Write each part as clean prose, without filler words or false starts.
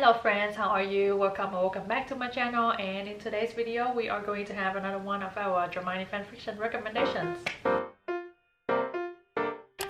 Hello friends, how are you? Welcome back to my channel, and in today's video we are going to have another one of our dramione fanfiction recommendations.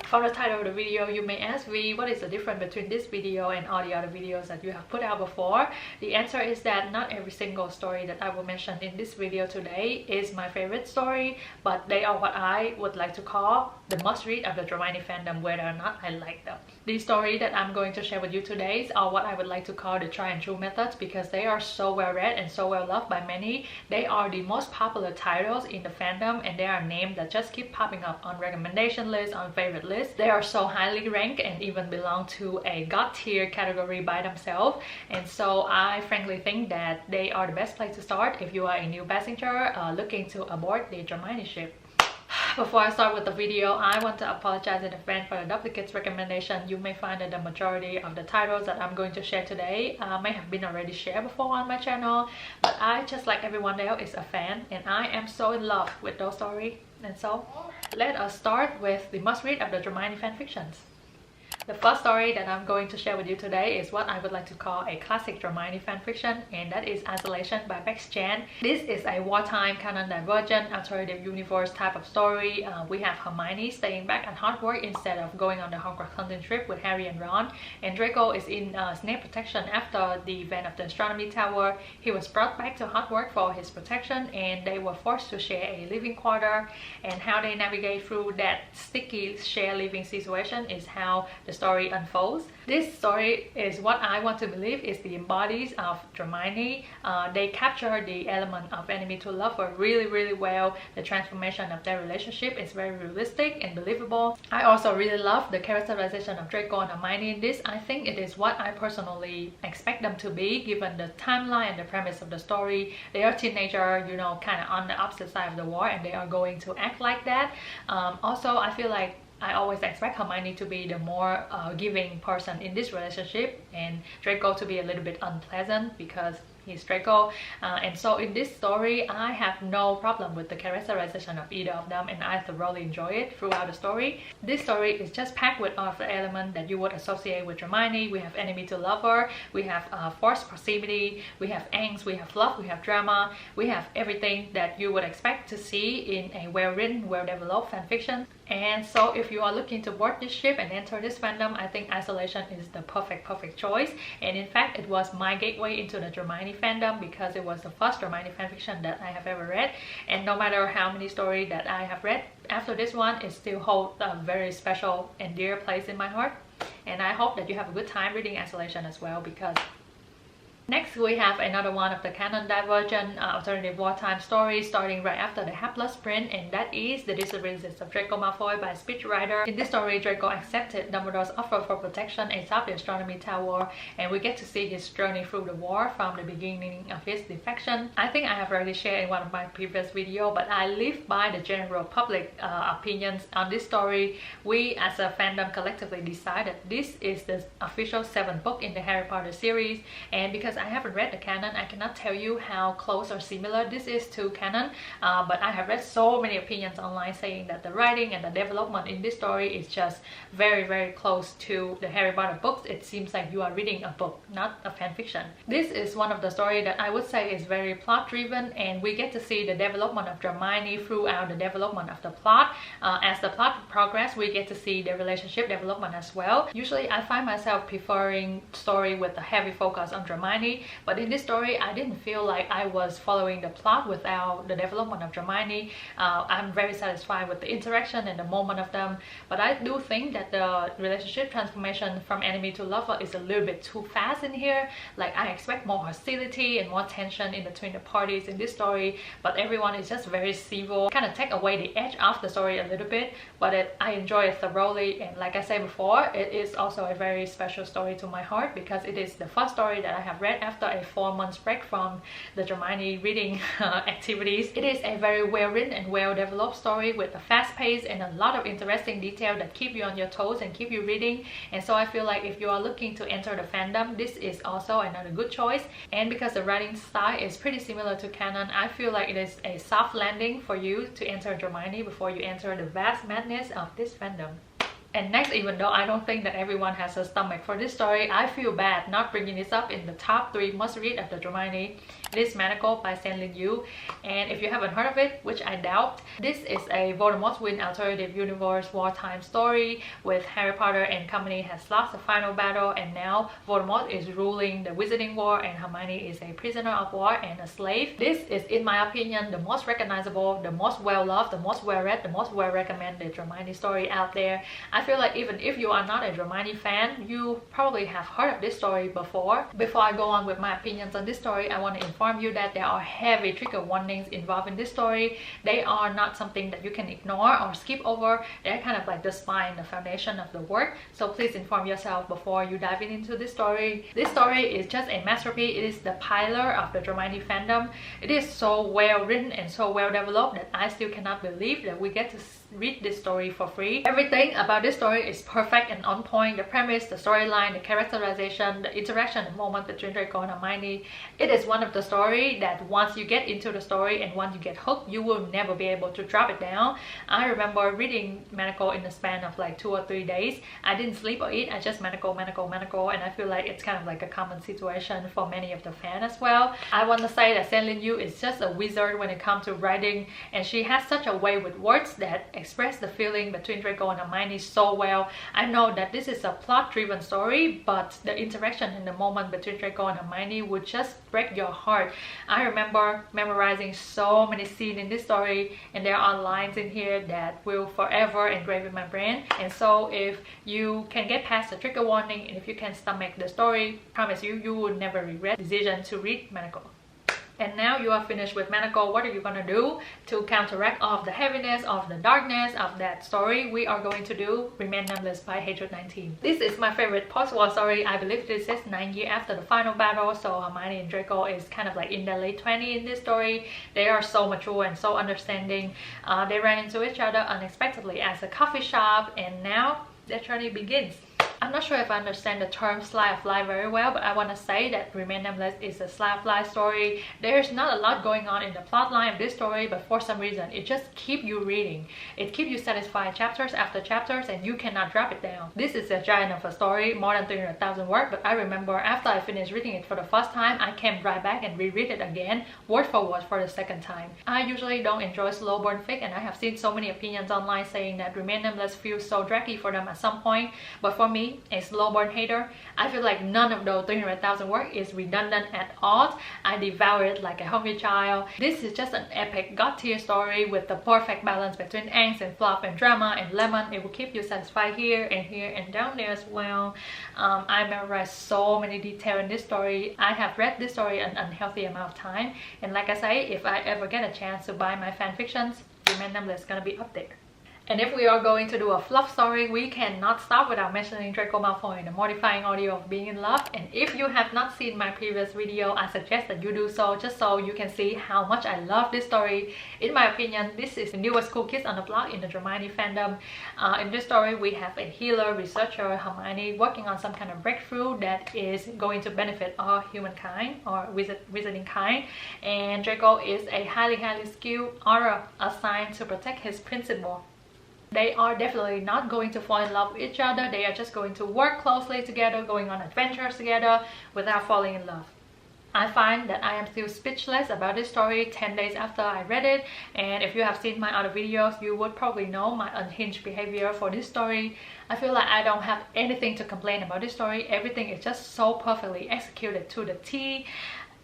From the title of the video, you may ask me what is the difference between this video and all the other videos that you have put out before. The answer is that not every single story that I will mention in this video today is my favorite story, but they are what I would like to call the must-read of the dramione fandom, whether or not I like them. These stories that I'm going to share with you today are what I would like to call the try and true methods, because they are so well read and so well loved by many. They are the most popular titles in the fandom, and they are names that just keep popping up on recommendation lists, on favorite lists. They are so highly ranked and even belong to a god tier category by themselves, and so I frankly think that they are the best place to start if you are a new passenger looking to abort the dramione ship. Before I start with the video, I want to apologize in advance for the duplicates recommendation. You may find that the majority of the titles that I'm going to share today may have been already shared before on my channel, but I, just like everyone else, is a fan and I am so in love with those stories. And so let us start with the must-read of the dramione fanfictions. The first story that I'm going to share with you today is what I would like to call a classic dramione fanfiction, and that is Isolation by Bex Chan. This is a wartime canon divergent alternative universe type of story. We have Hermione staying back at Hogwarts instead of going on the Hogwarts hunting trip with Harry and Ron, and Draco is in Snape protection after the event of the astronomy tower. He was brought back to Hogwarts for his protection, and they were forced to share a living quarter, and how they navigate through that sticky share living situation is how the story unfolds. This story is what I want to believe is the embodies of dramione. They capture the element of enemy to lover really well. The transformation of their relationship is very realistic and believable. I also really love the characterization of Draco and Hermione in this. I think it is what I personally expect them to be given the timeline and the premise of the story. They are teenagers, you know, kind of on the opposite side of the war, and they are going to act like that. Also, I feel like I always expect Hermione to be the more giving person in this relationship, and Draco to be a little bit unpleasant because he's Draco. And so in this story, I have no problem with the characterization of either of them, and I thoroughly enjoy it throughout the story. This story is just packed with all of the elements that you would associate with Hermione. We have enemy to lover, we have forced proximity, we have angst, we have love, we have drama, we have everything that you would expect to see in a well-written, well-developed fanfiction. And so if you are looking to board this ship and enter this fandom, I think Isolation is the perfect choice. And in fact, it was my gateway into the dramione fandom because it was the first dramione fanfiction that I have ever read. And no matter how many stories that I have read after this one, it still holds a very special and dear place in my heart. And I hope that you have a good time reading Isolation as well, because next, we have another one of the canon divergent alternative wartime stories starting right after the Hapless Prince, and that is The Disappearance of Draco Malfoy by Speechwriter. In this story, Draco accepted Dumbledore's offer for protection atop the astronomy tower, and we get to see his journey through the war from the beginning of his defection. I think I have already shared in one of my previous videos, but I live by the general public opinions on this story. We as a fandom collectively decided this is the official 7th book in the Harry Potter series, and because I haven't read the canon, I cannot tell you how close or similar this is to canon, but I have read so many opinions online saying that the writing and the development in this story is just very close to the Harry Potter books. It seems like you are reading a book, not a fanfiction. This is one of the stories that I would say is very plot driven, and we get to see the development of Dramione throughout the development of the plot. As the plot progresses, we get to see the relationship development as well. Usually I find myself preferring story with a heavy focus on Dramione, but in this story I didn't feel like I was following the plot without the development of Dramione. I'm very satisfied with the interaction and the moment of them, but I do think that the relationship transformation from enemy to lover is a little bit too fast in here. Like, I expect more hostility and more tension in between the parties in this story, but everyone is just very civil, kind of take away the edge of the story a little bit, but I enjoy it thoroughly. And like I said before, it is also a very special story to my heart because it is the first story that I have read after a 4-month break from the dramione reading activities. It is a very well written and well developed story with a fast pace and a lot of interesting detail that keep you on your toes and keep you reading. And so I feel like if you are looking to enter the fandom, this is also another good choice. And because the writing style is pretty similar to canon, I feel like it is a soft landing for you to enter dramione before you enter the vast madness of this fandom. And next, even though I don't think that everyone has a stomach for this story, I feel bad not bringing this up in the top 3 must read of the dramione. It is Manacled by Lin Yu, and if you haven't heard of it, which I doubt, this is a Voldemort's Win alternative universe wartime story with Harry Potter and company has lost the final battle, and now Voldemort is ruling the Wizarding War and Hermione is a prisoner of war and a slave. This is, in my opinion, the most recognizable, the most well-loved, the most well-read, the most well-recommended dramione story out there. I feel like even if you are not a dramione fan, you probably have heard of this story before. Before I go on with my opinions on this story, I want to inform you that there are heavy trigger warnings involved in this story. They are not something that you can ignore or skip over. They're kind of like the spine, the foundation of the work. So please inform yourself before you dive into this story. This story is just a masterpiece. It is the pillar of the dramione fandom. It is so well written and so well developed that I still cannot believe that we get to read this story for free. Everything about this story is perfect and on point. The premise, the storyline, the characterization, the interaction, the moment between Draco and Hermione. It is one of the story that once you get into the story and once you get hooked, you will never be able to drop it down. I remember reading Manacled in the span of like 2 or 3 days. I didn't sleep or eat. I just Manacled, and I feel like it's kind of like a common situation for many of the fans as well. I want to say that Lin Yu is just a wizard when it comes to writing, and she has such a way with words that express the feeling between Draco and Hermione so well. I know that this is a plot-driven story, but the interaction in the moment between Draco and Hermione would just break your heart. I remember memorizing so many scenes in this story, and there are lines in here that will forever engrave in my brain. And so if you can get past the trigger warning and if you can stomach the story, promise you, you will never regret the decision to read Manacled. And now you are finished with Manacled. What are you gonna do to counteract all of the heaviness, of the darkness of that story? We are going to do Remain Nameless by Hatred19. This is my favorite post-war story. I believe this is 9 years after the final battle, so Hermione and Draco is kind of like in their late 20s in this story. They are so mature and so understanding. They ran into each other unexpectedly at a coffee shop, and now their journey begins. I'm not sure if I understand the term slice of life very well, but I want to say that Remain Nameless is a slice of life story. There's not a lot going on in the plot line of this story, but for some reason it just keeps you reading. It keeps you satisfied chapters after chapters, and you cannot drop it down. This is a giant of a story, more than 300,000 words, but I remember after I finished reading it for the first time, I came right back and reread it again, word for word, for the second time. I usually don't enjoy slow burn fic, and I have seen so many opinions online saying that Remain Nameless feels so draggy for them at some point, but for me, a slow burn hater, I feel like none of those 300,000 words is redundant at all. I devour it like a hungry child. This is just an epic god tier story with the perfect balance between angst and fluff and drama and lemon. It will keep you satisfied here and down there as well. I memorized so many details in this story. I have read this story an unhealthy amount of time, and like I say, if I ever get a chance to buy my fanfictions, Remain Nameless is gonna be up there. And if we are going to do a fluff story, we cannot stop without mentioning Draco Malfoy, the mortifying ordeal of being in love. And if you have not seen my previous video, I suggest that you do so, just so you can see how much I love this story. In my opinion, this is the newest cool kids on the block in the dramione fandom. In this story, we have a healer, researcher, Hermione, working on some kind of breakthrough that is going to benefit all humankind or wizarding kind. And Draco is a highly skilled aura assigned to protect his principal. They are definitely not going to fall in love with each other. They are just going to work closely together, going on adventures together without falling in love. I find that I am still speechless about this story 10 days after I read it, and if you have seen my other videos, you would probably know my unhinged behavior for this story. I feel like I don't have anything to complain about this story. Everything is just so perfectly executed to the T.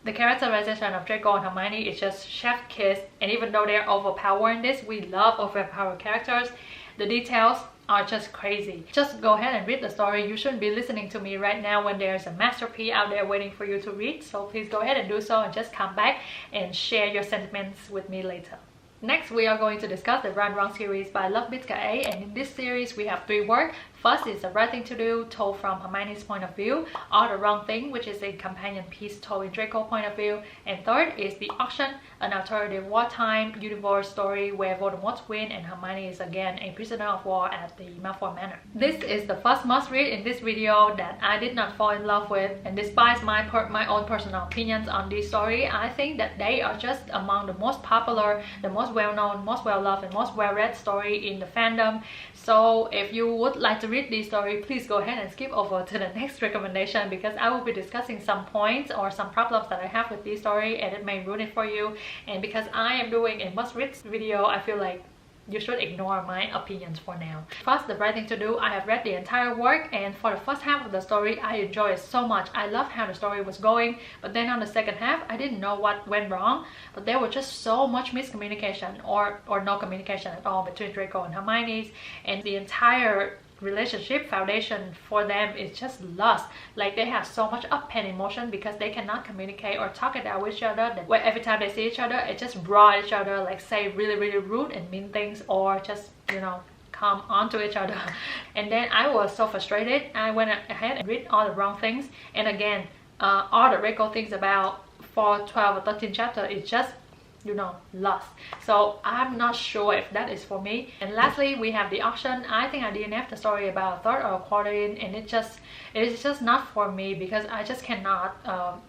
The characterization of Draco and Hermione is just chef's kiss, and even though they're overpowering this, we love overpowered characters. The details are just crazy. Just go ahead and read the story. You shouldn't be listening to me right now when there's a masterpiece out there waiting for you to read. So please go ahead and do so, and just come back and share your sentiments with me later. Next, we are going to discuss the Run Wrong series by Love Bitska A, and in this series we have 3 works: First is The Right Thing to Do, told from Hermione's point of view, or The Wrong Thing, which is a companion piece told in Draco's point of view, and third is The Auction, an alternative wartime universe story where Voldemort wins and Hermione is again a prisoner of war at the Malfoy Manor. This is the first must-read in this video that I did not fall in love with, and despite my own personal opinions on this story, I think that they are just among the most popular, the most well-known, most well-loved, and most well-read story in the fandom. So if you would like to read this story, please go ahead and skip over to the next recommendation, because I will be discussing some points or some problems that I have with this story and it may ruin it for you. And because I am doing a must-read video, I feel like you should ignore my opinions for now. First, The Right Thing to Do. I have read the entire work, and for the first half of the story, I enjoyed it so much. I loved how the story was going, but then on the second half, I didn't know what went wrong, but there was just so much miscommunication or no communication at all between Draco and Hermione, and the entire relationship foundation for them is just lost. Like, they have so much up and emotion because they cannot communicate or talk it out with each other, that where every time they see each other, it just raw at each other, like say really rude and mean things, or just, you know, come onto each other. And then I was so frustrated. I went ahead and read all the wrong things, and again, all the Draco things about for 12 or 13 chapters is just, you know, lost. So I'm not sure if that is for me. And lastly, we have The Auction. I think I DNF'd the story about a third or a quarter in, and it is just not for me, because I just cannot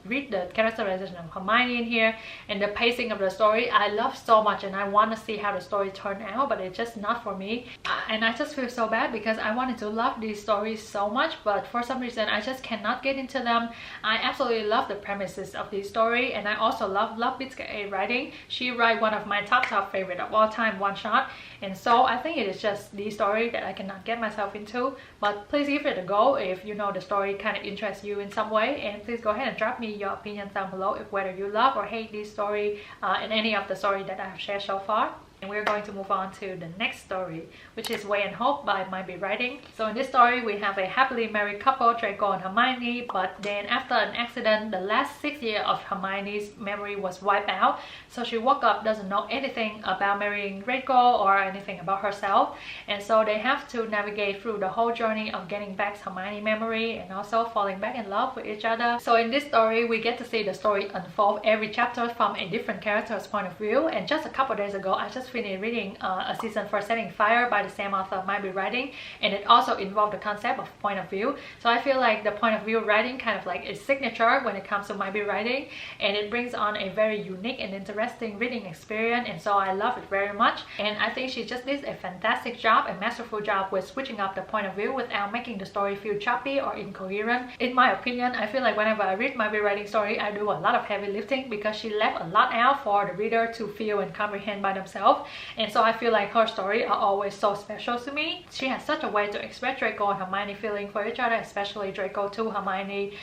read the characterization of Hermione in here, and the pacing of the story I love so much, and I want to see how the story turned out, but it's just not for me. And I just feel so bad because I wanted to love these stories so much, but for some reason I just cannot get into them. I absolutely love the premises of this story, and I also love Bitska's writing. She write one of my top favorite of all time one-shot, and so I think it is just the story that I cannot get myself into. But please give it a go if you know the story kind of interests you in some way, and please go ahead and drop me your opinions down below if whether you love or hate this story and any of the story that I have shared so far. And we're going to move on to the next story, which is Way and Hope by Maybe Writing. So in this story, we have a happily married couple, Draco and Hermione, but then after an accident, the last 6 years of Hermione's memory was wiped out. So she woke up, doesn't know anything about marrying Draco or anything about herself. And so they have to navigate through the whole journey of getting back Hermione's memory and also falling back in love with each other. So in this story, we get to see the story unfold every chapter from a different character's point of view. And just a couple days ago, I just finished reading a season for Setting Fire by the same author, Might Be Writing, and it also involved the concept of point of view. So I feel like the point of view writing kind of like is signature when it comes to Might Be Writing, and it brings on a very unique and interesting reading experience, and so I love it very much. And I think she just did a fantastic job, a masterful job with switching up the point of view without making the story feel choppy or incoherent. In my opinion, I feel like whenever I read Might Be Writing story, I do a lot of heavy lifting because she left a lot out for the reader to feel and comprehend by themselves. And so I feel like her story are always so special to me. She has such a way to express Draco and Hermione feeling for each other, especially Draco to Hermione.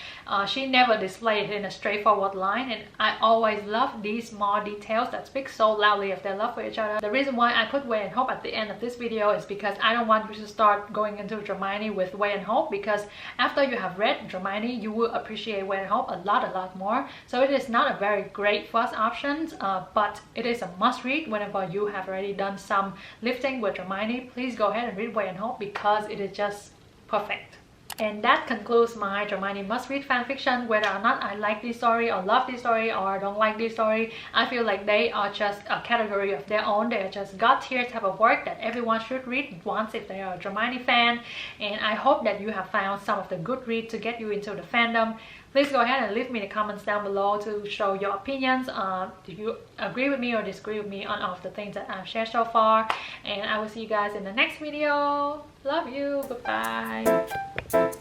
She never displayed it in a straightforward line, and I always love these small details that speak so loudly of their love for each other. The reason why I put Way and Hope at the end of this video is because I don't want you to start going into Dramione with Way and Hope, because after you have read Dramione, you will appreciate Way and Hope a lot more. So it is not a very great first option, but it is a must read whenever you have already done some lifting with Hermione. Please go ahead and read Way and Hope because it is just perfect. And that concludes my Hermione must-read fanfiction. Whether or not I like this story or love this story or don't like this story, I feel like they are just a category of their own. They are just god-tier type of work that everyone should read once if they are a Hermione fan. And I hope that you have found some of the good read to get you into the fandom. Please go ahead and leave me the comments down below to show your opinions. Do you agree with me or disagree with me on all of the things that I've shared so far? And I will see you guys in the next video. Love you. Goodbye.